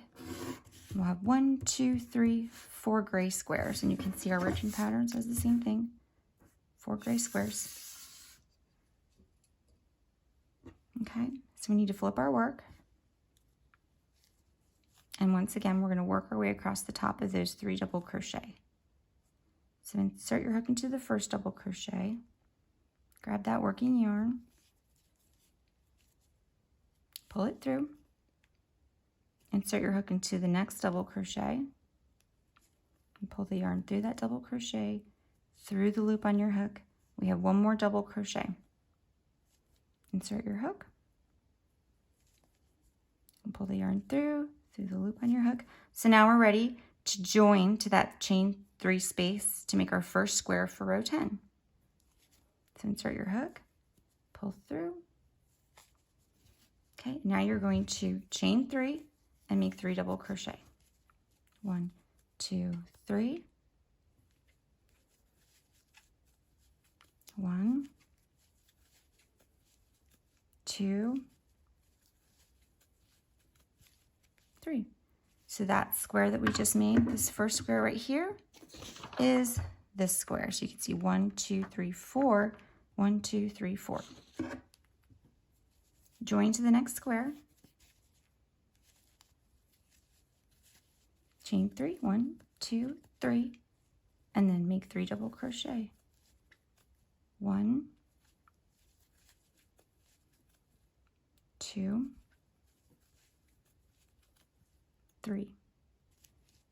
We'll have 1, 2, 3, 4 gray squares, and you can see our written pattern says the same thing. 4 gray squares. Okay, so we need to flip our work. And once again, we're going to work our way across the top of those 3 double crochet. So insert your hook into the first double crochet. Grab that working yarn. Pull it through. Insert your hook into the next double crochet. And pull the yarn through that double crochet, through the loop on your hook. We have 1 more double crochet. Insert your hook. And pull the yarn through the loop on your hook. So now we're ready to join to that chain 3 space to make our first square for row 10. So insert your hook, pull through. Okay, now you're going to chain 3 and make 3 double crochet. 1, 2, 3. 1, 2, 3. So that square that we just made, this first square right here, is this square. So you can see 1, 2, 3, 4, 1, 2, 3, 4. Join to the next square. Chain 3, 1, 2, 3, and then make 3 double crochet. 1, 2, 3.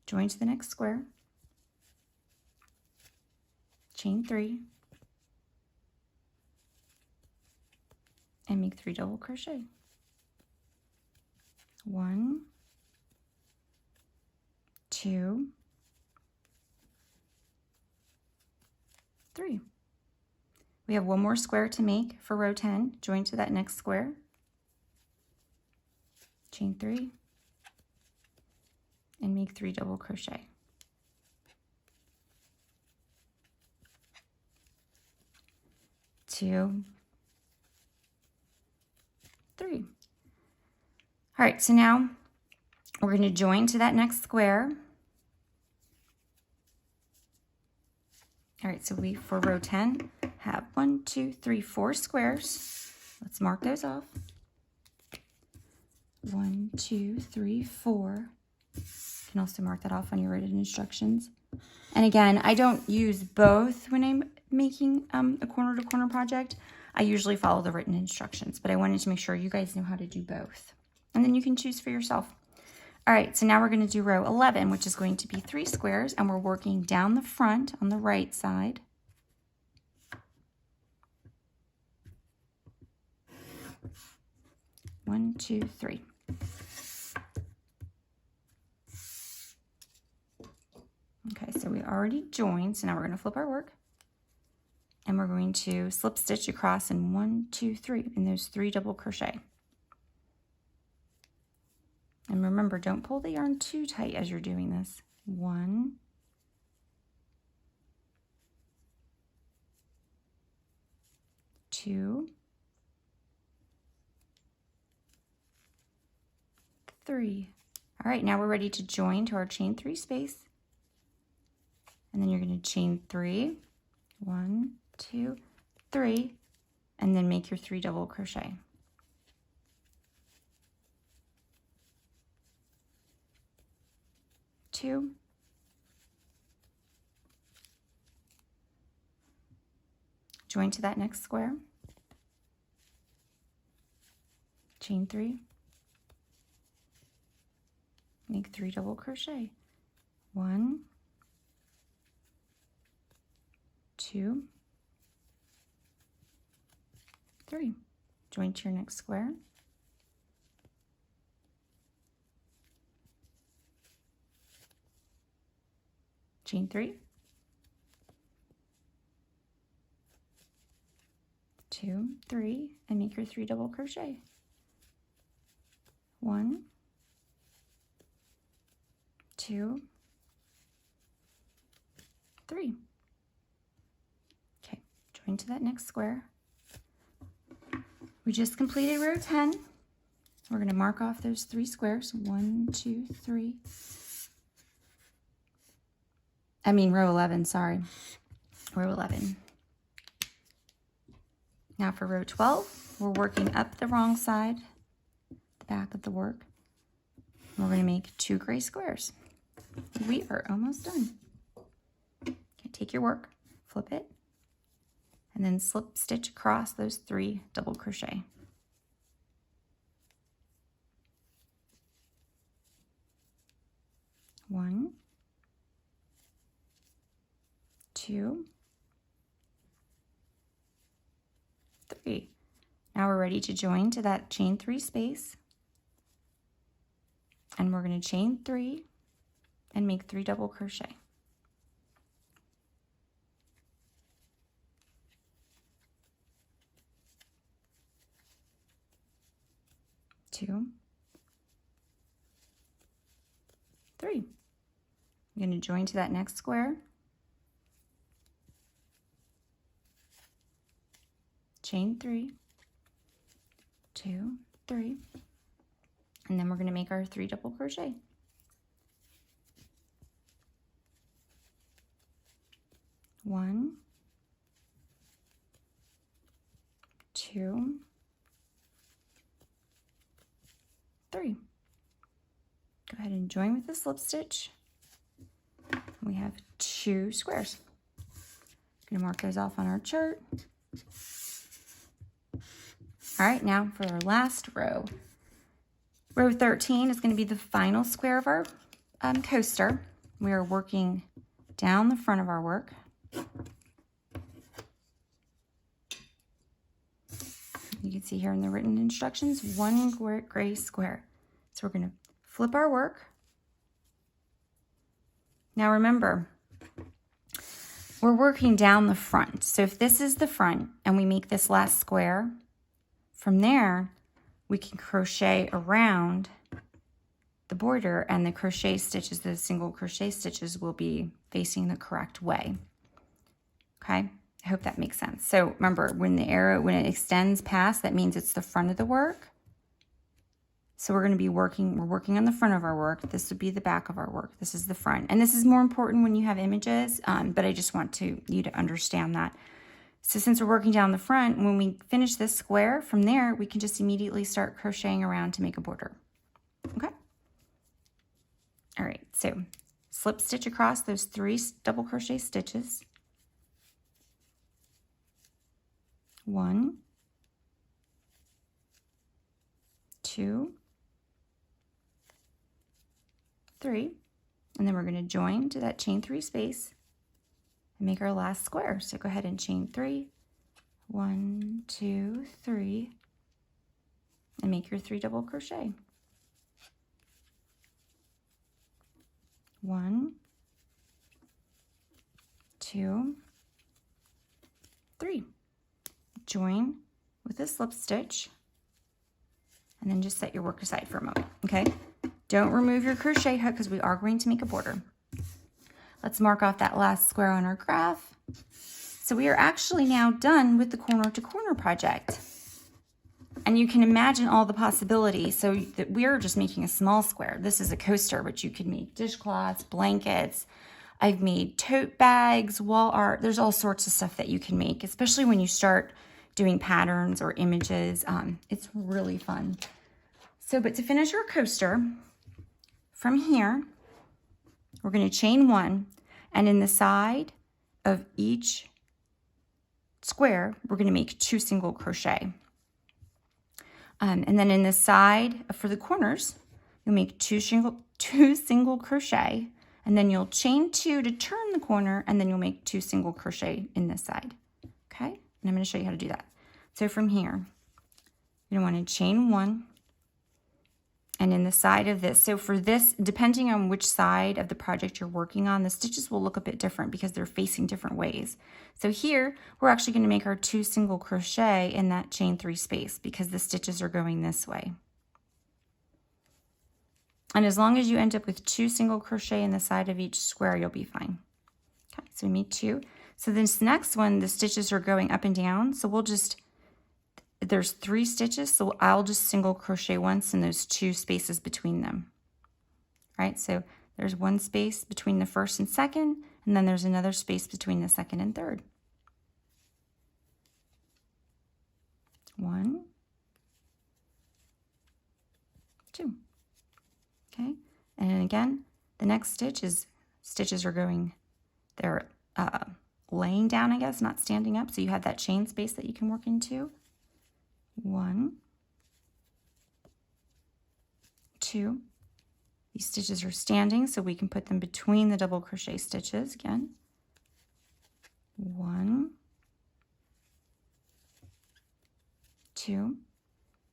Join to the next square. Chain 3, and make 3 double crochet. 1, 2, 3. We have one more square to make for row 10. Join to that next square. Chain 3, and make 3 double crochet. 2, 3. All right, so now we're going to join to that next square. All right, so we, for row 10, have 1, 2, 3, 4 squares. Let's mark those off. 1, 2, 3, 4. You can also mark that off on your written instructions. And again, I don't use both when I'm making a corner-to-corner project. I usually follow the written instructions, but I wanted to make sure you guys know how to do both. And then you can choose for yourself. All right, so now we're going to do row 11, which is going to be 3 squares, and we're working down the front on the right side. One, 2, 3. Okay, so we already joined, so now we're going to flip our work. And we're going to slip stitch across in 1, 2, 3 in those 3 double crochet. And remember, don't pull the yarn too tight as you're doing this. 1, 2, 3. All right, now we're ready to join to our chain 3 space. And then you're going to chain 3, 1, 2, 3, and then make your 3 double crochet. 2, join to that next square, chain 3, make 3 double crochet. 1, 2, 3. Join to your next square. Chain 3, 2, 3, and make your 3 double crochet. 1, 2, 3. Okay, join to that next square. We just completed row 10. We're going to mark off those 3 squares. 1, 2, 3. Row 11, sorry. Row 11. Now for row 12, we're working up the wrong side, the back of the work. We're going to make 2 gray squares. We are almost done. Okay, take your work, flip it, and then slip stitch across those 3 double crochet. One, 2, 3. Now we're ready to join to that chain 3 space. And we're going to chain 3 and make 3 double crochet. 2, 3. I'm going to join to that next square. Chain 3, 2, 3, and then we're going to make our 3 double crochet. 1, 2, 3. Go ahead and join with the slip stitch. We have 2 squares. I'm gonna mark those off on our chart. All right, now for our last row. Row 13 is gonna be the final square of our coaster. We are working down the front of our work. You can see here in the written instructions, 1 gray square. So we're gonna flip our work. Now remember, we're working down the front. So if this is the front and we make this last square, from there, we can crochet around the border, and the crochet stitches, the single crochet stitches, will be facing the correct way. Okay, I hope that makes sense. So remember, when the arrow, when it extends past, that means it's the front of the work. So we're going to be working, we're working on the front of our work. This would be the back of our work. This is the front. And this is more important when you have images, but I just want you to understand that. So since we're working down the front, when we finish this square, from there, we can just immediately start crocheting around to make a border. Okay? All right, so slip stitch across those 3 double crochet stitches. 1, 2, 3, and then we're going to join to that chain 3 space and make our last square. So go ahead and chain 3, 1, 2, 3, and make your 3 double crochet. 1, 2, 3. Join with a slip stitch, and then just set your work aside for a moment, okay? Don't remove your crochet hook because we are going to make a border. Let's mark off that last square on our graph. So we are actually now done with the corner to corner project. And you can imagine all the possibilities. So that we're just making a small square. This is a coaster, but you could make dishcloths, blankets. I've made tote bags, wall art. There's all sorts of stuff that you can make, especially when you start doing patterns or images. It's really fun. So, but to finish our coaster, from here, we're going to chain 1, and in the side of each square, we're going to make 2 single crochet. And then in the side for the corners, you'll make 2 single crochet, and then you'll chain 2 to turn the corner, and then you'll make 2 single crochet in this side. Okay, and I'm going to show you how to do that. So from here, you're going to want to chain 1, and in the side of this, so for this, depending on which side of the project you're working on, the stitches will look a bit different because they're facing different ways. So here, we're actually going to make our 2 single crochet in that chain 3 space because the stitches are going this way. And as long as you end up with 2 single crochet in the side of each square, you'll be fine. Okay, so we made 2. So this next one, the stitches are going up and down, so we'll just, there's 3 stitches, so I'll just single crochet once in those 2 spaces between them. All right, so there's 1 space between the first and second, and then there's another space between the second and third. 1, 2. Okay, and then again, the next stitch is, stitches are going, they're laying down, I guess, not standing up, so you have that chain space that you can work into. 1, 2. These stitches are standing, so we can put them between the double crochet stitches again. 1, 2.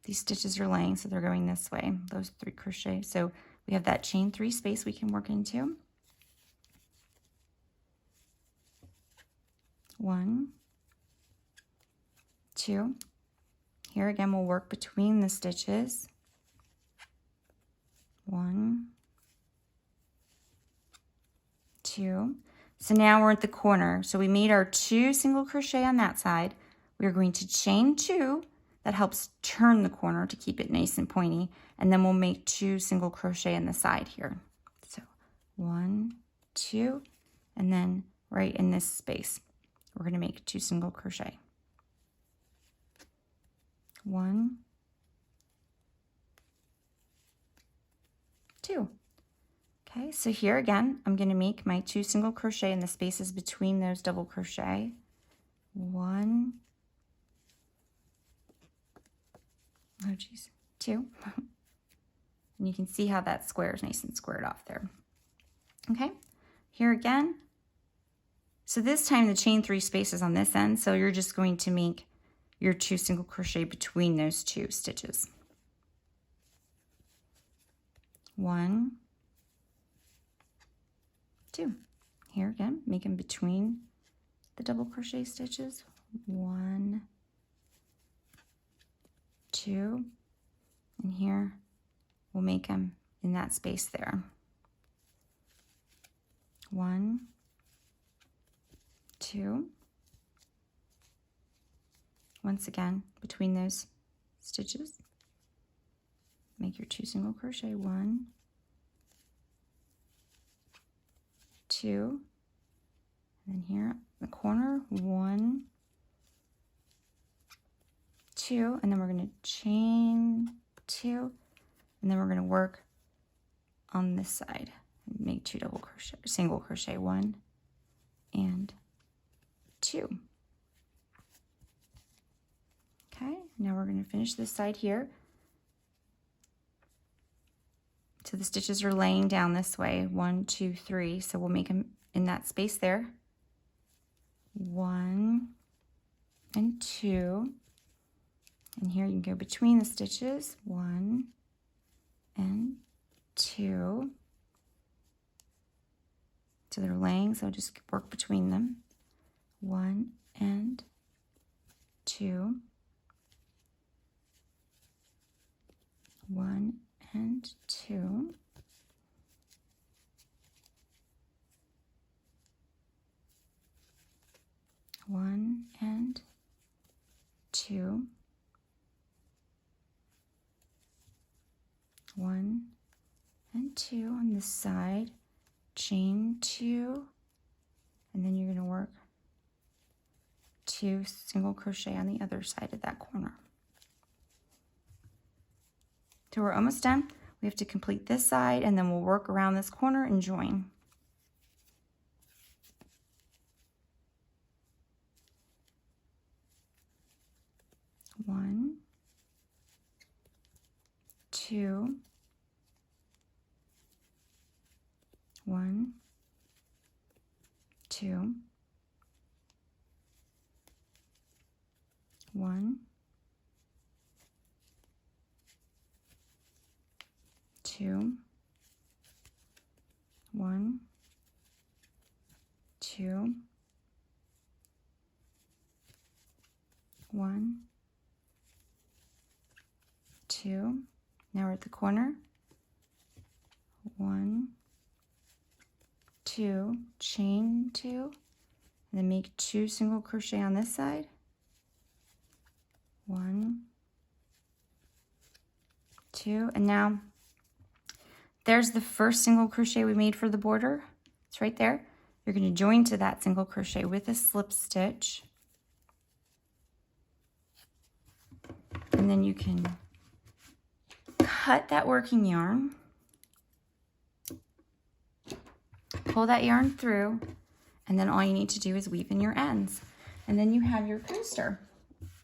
These stitches are laying, so they're going this way, those 3 crochet. So we have that chain 3 space we can work into. 1, 2. Here again, we'll work between the stitches. 1, 2. So now we're at the corner. So we made our 2 single crochet on that side. We're going to chain 2. That helps turn the corner to keep it nice and pointy. And then we'll make 2 single crochet in the side here. So 1, 2, and then right in this space. we're going to make 2 single crochet. 1, 2. Okay, so here again, I'm going to make my 2 single crochet in the spaces between those double crochet. 1, oh geez, 2. And you can see how that square is nice and squared off there. Okay, here again. So this time the chain 3 spaces on this end, so you're just going to make your 2 single crochet between those 2 stitches. 1, 2. Here again, make them between the double crochet stitches. 1, 2, and here we'll make them in that space there. 1, 2. Once again, between those stitches, make your 2 single crochet. 1, 2, and then here in the corner, 1, 2, and then we're going to chain 2, and then we're going to work on this side and make 2 double crochet, single crochet. 1 and 2. Okay, now we're going to finish this side here. So the stitches are laying down this way, 1, 2, 3. So we'll make them in that space there. 1 and 2. And here you can go between the stitches. 1 and 2. So they're laying, so just work between them. 1 and 2. 1 and 2. 1 and 2. 1 and 2 on this side, chain 2, and then you're going to work 2 single crochet on the other side of that corner. So we're almost done. We have to complete this side, and then we'll work around this corner and join. One, 2, 1, 2, 1, 2, 1, 2, 1, 2. Now we're at the corner. 1, 2, chain 2, and then make 2 single crochet on this side. 1, 2, and now there's the first single crochet we made for the border. It's right there. You're going to join to that single crochet with a slip stitch, and then you can cut that working yarn, pull that yarn through, and then all you need to do is weave in your ends, and then you have your coaster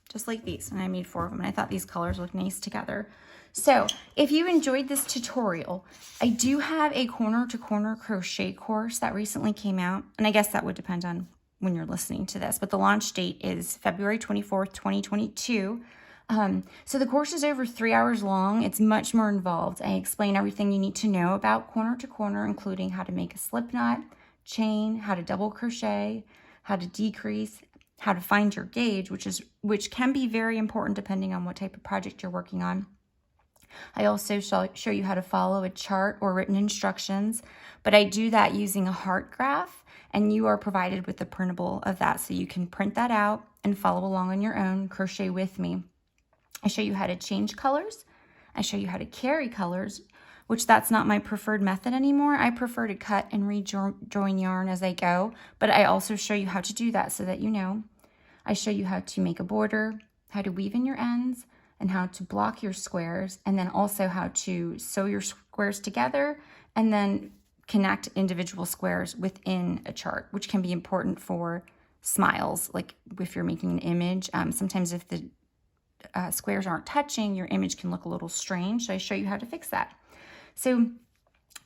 just like these. And I made 4 of them, and I thought these colors looked nice together. So if you enjoyed this tutorial, I do have a corner to corner crochet course that recently came out, and I guess that would depend on when you're listening to this, but the launch date is February 24th, 2022. So the course is over 3 hours long. It's much more involved. I explain everything you need to know about corner to corner, including how to make a slip knot, chain, how to double crochet, how to decrease, how to find your gauge, which can be very important depending on what type of project you're working on. I also show you how to follow a chart or written instructions, but I do that using a heart graph, and you are provided with the printable of that, so you can print that out and follow along on your own, crochet with me. I show you how to change colors. I show you how to carry colors, which that's not my preferred method anymore. I prefer to cut and rejoin yarn as I go, but I also show you how to do that so that you know. I show you how to make a border, how to weave in your ends, and how to block your squares, and then also how to sew your squares together and then connect individual squares within a chart, which can be important for smiles, like if you're making an image. Sometimes if the squares aren't touching, your image can look a little strange, so I show you how to fix that. So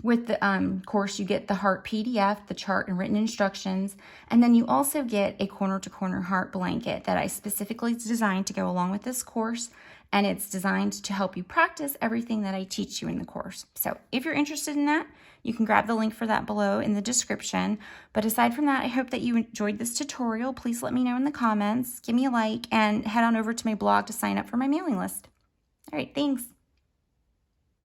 with the course, you get the heart PDF, the chart and written instructions, and then you also get a corner-to-corner heart blanket that I specifically designed to go along with this course, and it's designed to help you practice everything that I teach you in the course. So if you're interested in that, you can grab the link for that below in the description. But aside from that, I hope that you enjoyed this tutorial. Please let me know in the comments, give me a like, and head on over to my blog to sign up for my mailing list. All right, thanks.